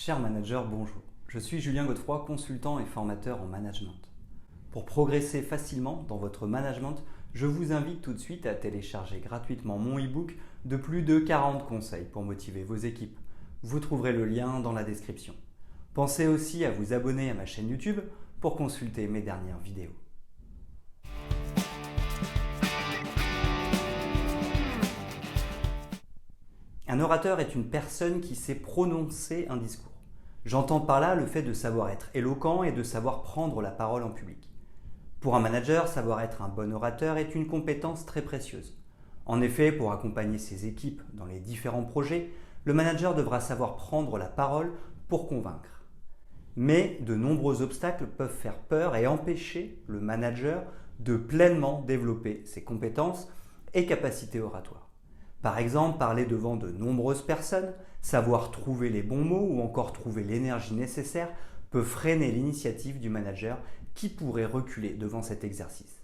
Cher manager, bonjour. Je suis Julien Godefroy, consultant et formateur en management. Pour progresser facilement dans votre management, je vous invite tout de suite à télécharger gratuitement mon e-book de plus de 40 conseils pour motiver vos équipes. Vous trouverez le lien dans la description. Pensez aussi à vous abonner à ma chaîne YouTube pour consulter mes dernières vidéos. Un orateur est une personne qui sait prononcer un discours. J'entends par là le fait de savoir être éloquent et de savoir prendre la parole en public. Pour un manager, savoir être un bon orateur est une compétence très précieuse. En effet, pour accompagner ses équipes dans les différents projets, le manager devra savoir prendre la parole pour convaincre. Mais de nombreux obstacles peuvent faire peur et empêcher le manager de pleinement développer ses compétences et capacités oratoires. Par exemple, parler devant de nombreuses personnes, savoir trouver les bons mots ou encore trouver l'énergie nécessaire peut freiner l'initiative du manager qui pourrait reculer devant cet exercice.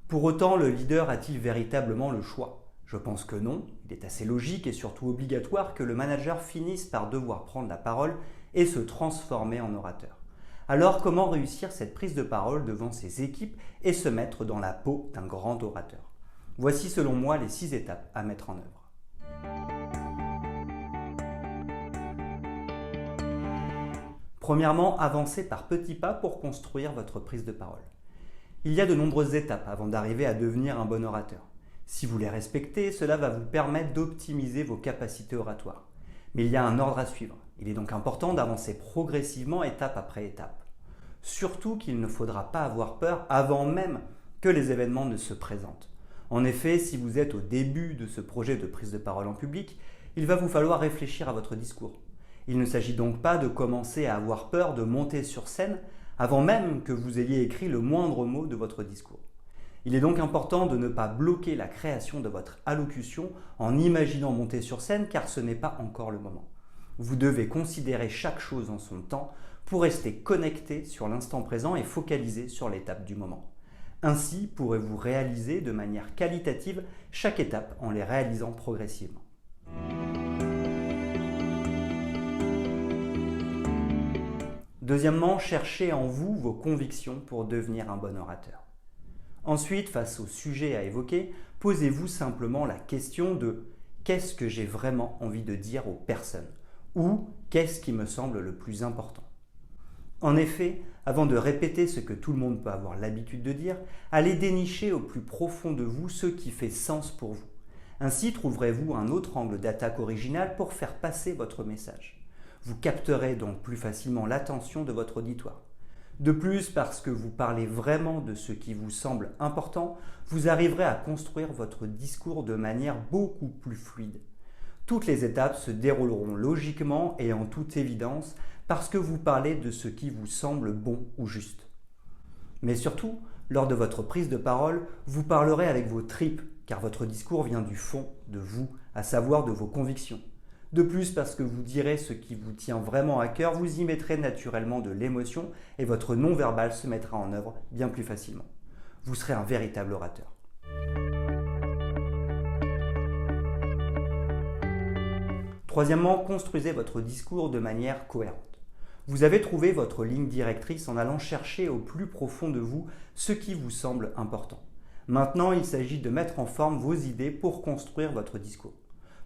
Pour autant, le leader a-t-il véritablement le choix ? Je pense que non. Il est assez logique et surtout obligatoire que le manager finisse par devoir prendre la parole et se transformer en orateur. Alors, comment réussir cette prise de parole devant ses équipes et se mettre dans la peau d'un grand orateur ? Voici selon moi les 6 étapes à mettre en œuvre. Premièrement, avancez par petits pas pour construire votre prise de parole. Il y a de nombreuses étapes avant d'arriver à devenir un bon orateur. Si vous les respectez, cela va vous permettre d'optimiser vos capacités oratoires. Mais il y a un ordre à suivre. Il est donc important d'avancer progressivement étape après étape. Surtout qu'il ne faudra pas avoir peur avant même que les événements ne se présentent. En effet, si vous êtes au début de ce projet de prise de parole en public, il va vous falloir réfléchir à votre discours. Il ne s'agit donc pas de commencer à avoir peur de monter sur scène avant même que vous ayez écrit le moindre mot de votre discours. Il est donc important de ne pas bloquer la création de votre allocution en imaginant monter sur scène car ce n'est pas encore le moment. Vous devez considérer chaque chose en son temps pour rester connecté sur l'instant présent et focalisé sur l'étape du moment. Ainsi, pourrez-vous réaliser de manière qualitative chaque étape en les réalisant progressivement. Deuxièmement, cherchez en vous vos convictions pour devenir un bon orateur. Ensuite, face au sujet à évoquer, posez-vous simplement la question de « qu'est-ce que j'ai vraiment envie de dire aux personnes ?» ou « qu'est-ce qui me semble le plus important ?» En effet, avant de répéter ce que tout le monde peut avoir l'habitude de dire, allez dénicher au plus profond de vous ce qui fait sens pour vous. Ainsi trouverez-vous un autre angle d'attaque original pour faire passer votre message. Vous capterez donc plus facilement l'attention de votre auditoire. De plus, parce que vous parlez vraiment de ce qui vous semble important, vous arriverez à construire votre discours de manière beaucoup plus fluide. Toutes les étapes se dérouleront logiquement et en toute évidence parce que vous parlez de ce qui vous semble bon ou juste. Mais surtout, lors de votre prise de parole, vous parlerez avec vos tripes car votre discours vient du fond de vous, à savoir de vos convictions. De plus, parce que vous direz ce qui vous tient vraiment à cœur, vous y mettrez naturellement de l'émotion et votre non-verbal se mettra en œuvre bien plus facilement. Vous serez un véritable orateur. Troisièmement, construisez votre discours de manière cohérente. Vous avez trouvé votre ligne directrice en allant chercher au plus profond de vous ce qui vous semble important. Maintenant, il s'agit de mettre en forme vos idées pour construire votre discours.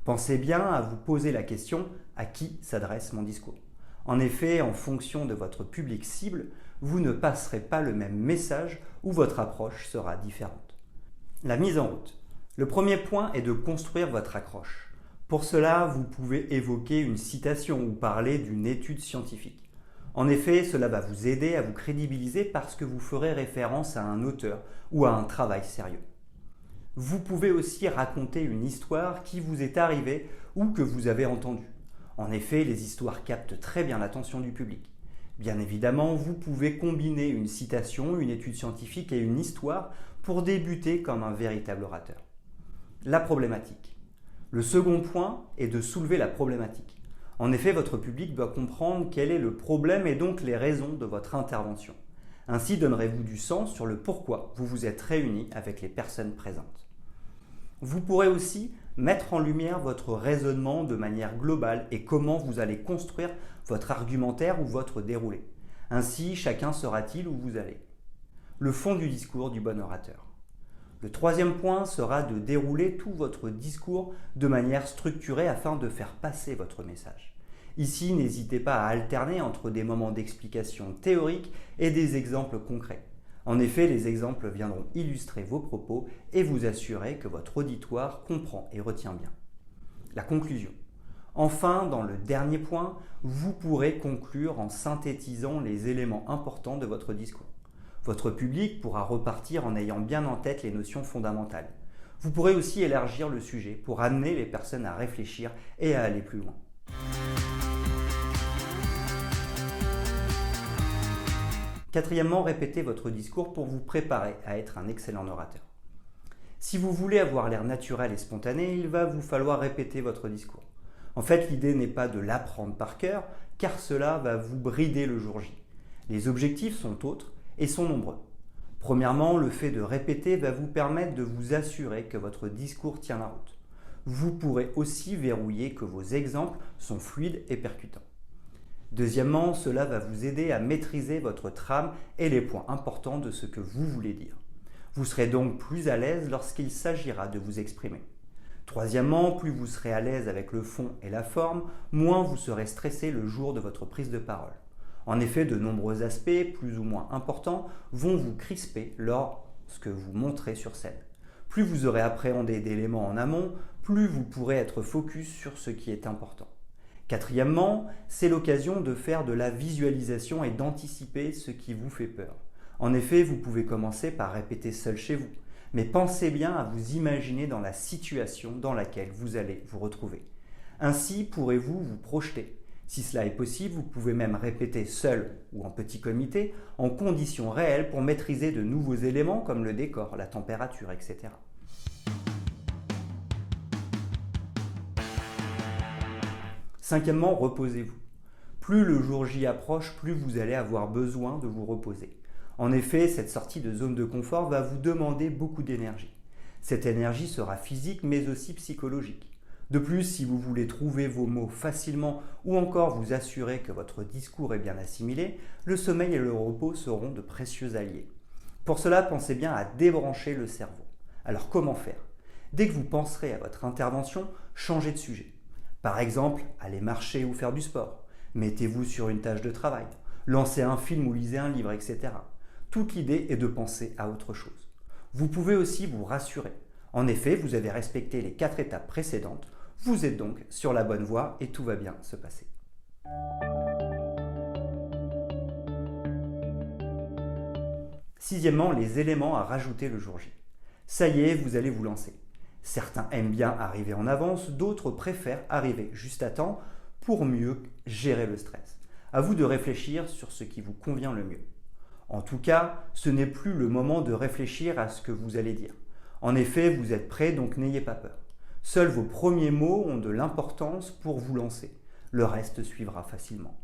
Pensez bien à vous poser la question « à qui s'adresse mon discours ?» En effet, en fonction de votre public cible, vous ne passerez pas le même message ou votre approche sera différente. La mise en route. Le premier point est de construire votre accroche. Pour cela, vous pouvez évoquer une citation ou parler d'une étude scientifique. En effet, cela va vous aider à vous crédibiliser parce que vous ferez référence à un auteur ou à un travail sérieux. Vous pouvez aussi raconter une histoire qui vous est arrivée ou que vous avez entendue. En effet, les histoires captent très bien l'attention du public. Bien évidemment, vous pouvez combiner une citation, une étude scientifique et une histoire pour débuter comme un véritable orateur. La problématique. Le second point est de soulever la problématique. En effet, votre public doit comprendre quel est le problème et donc les raisons de votre intervention. Ainsi donnerez-vous du sens sur le pourquoi vous vous êtes réunis avec les personnes présentes. Vous pourrez aussi mettre en lumière votre raisonnement de manière globale et comment vous allez construire votre argumentaire ou votre déroulé. Ainsi, chacun saura-t-il où vous allez. Le fond du discours du bon orateur. Le troisième point sera de dérouler tout votre discours de manière structurée afin de faire passer votre message. Ici, n'hésitez pas à alterner entre des moments d'explication théorique et des exemples concrets. En effet, les exemples viendront illustrer vos propos et vous assurer que votre auditoire comprend et retient bien. La conclusion. Enfin, dans le dernier point, vous pourrez conclure en synthétisant les éléments importants de votre discours. Votre public pourra repartir en ayant bien en tête les notions fondamentales. Vous pourrez aussi élargir le sujet pour amener les personnes à réfléchir et à aller plus loin. Quatrièmement, répétez votre discours pour vous préparer à être un excellent orateur. Si vous voulez avoir l'air naturel et spontané, il va vous falloir répéter votre discours. En fait, l'idée n'est pas de l'apprendre par cœur, car cela va vous brider le jour J. Les objectifs sont autres et sont nombreux. Premièrement, le fait de répéter va vous permettre de vous assurer que votre discours tient la route. Vous pourrez aussi verrouiller que vos exemples sont fluides et percutants. Deuxièmement, cela va vous aider à maîtriser votre trame et les points importants de ce que vous voulez dire. Vous serez donc plus à l'aise lorsqu'il s'agira de vous exprimer. Troisièmement, plus vous serez à l'aise avec le fond et la forme, moins vous serez stressé le jour de votre prise de parole. En effet, de nombreux aspects, plus ou moins importants, vont vous crisper lorsque vous monterez sur scène. Plus vous aurez appréhendé d'éléments en amont, plus vous pourrez être focus sur ce qui est important. Quatrièmement, c'est l'occasion de faire de la visualisation et d'anticiper ce qui vous fait peur. En effet, vous pouvez commencer par répéter seul chez vous, mais pensez bien à vous imaginer dans la situation dans laquelle vous allez vous retrouver. Ainsi pourrez-vous vous projeter. Si cela est possible, vous pouvez même répéter seul ou en petit comité, en conditions réelles pour maîtriser de nouveaux éléments comme le décor, la température, etc. Cinquièmement, reposez-vous. Plus le jour J approche, plus vous allez avoir besoin de vous reposer. En effet, cette sortie de zone de confort va vous demander beaucoup d'énergie. Cette énergie sera physique mais aussi psychologique. De plus, si vous voulez trouver vos mots facilement ou encore vous assurer que votre discours est bien assimilé, le sommeil et le repos seront de précieux alliés. Pour cela, pensez bien à débrancher le cerveau. Alors comment faire? Dès que vous penserez à votre intervention, changez de sujet. Par exemple, allez marcher ou faire du sport. Mettez-vous sur une tâche de travail. Lancez un film ou lisez un livre, etc. Toute l'idée est de penser à autre chose. Vous pouvez aussi vous rassurer. En effet, vous avez respecté les 4 étapes précédentes. Vous êtes donc sur la bonne voie et tout va bien se passer. Sixièmement, les éléments à rajouter le jour J. Ça y est, vous allez vous lancer. Certains aiment bien arriver en avance, d'autres préfèrent arriver juste à temps pour mieux gérer le stress. À vous de réfléchir sur ce qui vous convient le mieux. En tout cas, ce n'est plus le moment de réfléchir à ce que vous allez dire. En effet, vous êtes prêt, donc n'ayez pas peur. Seuls vos premiers mots ont de l'importance pour vous lancer. Le reste suivra facilement.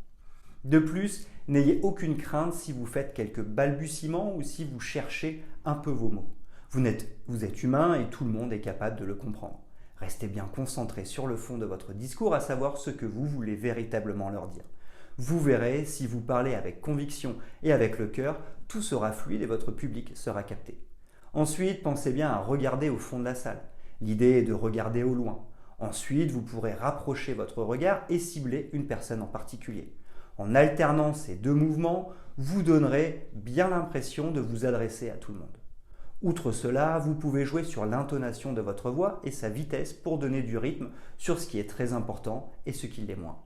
De plus, n'ayez aucune crainte si vous faites quelques balbutiements ou si vous cherchez un peu vos mots. Vous êtes humain et tout le monde est capable de le comprendre. Restez bien concentré sur le fond de votre discours, à savoir ce que vous voulez véritablement leur dire. Vous verrez, si vous parlez avec conviction et avec le cœur, tout sera fluide et votre public sera capté. Ensuite, pensez bien à regarder au fond de la salle. L'idée est de regarder au loin. Ensuite, vous pourrez rapprocher votre regard et cibler une personne en particulier. En alternant ces deux mouvements, vous donnerez bien l'impression de vous adresser à tout le monde. Outre cela, vous pouvez jouer sur l'intonation de votre voix et sa vitesse pour donner du rythme sur ce qui est très important et ce qui l'est moins.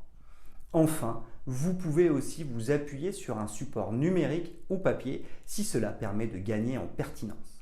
Enfin, vous pouvez aussi vous appuyer sur un support numérique ou papier si cela permet de gagner en pertinence.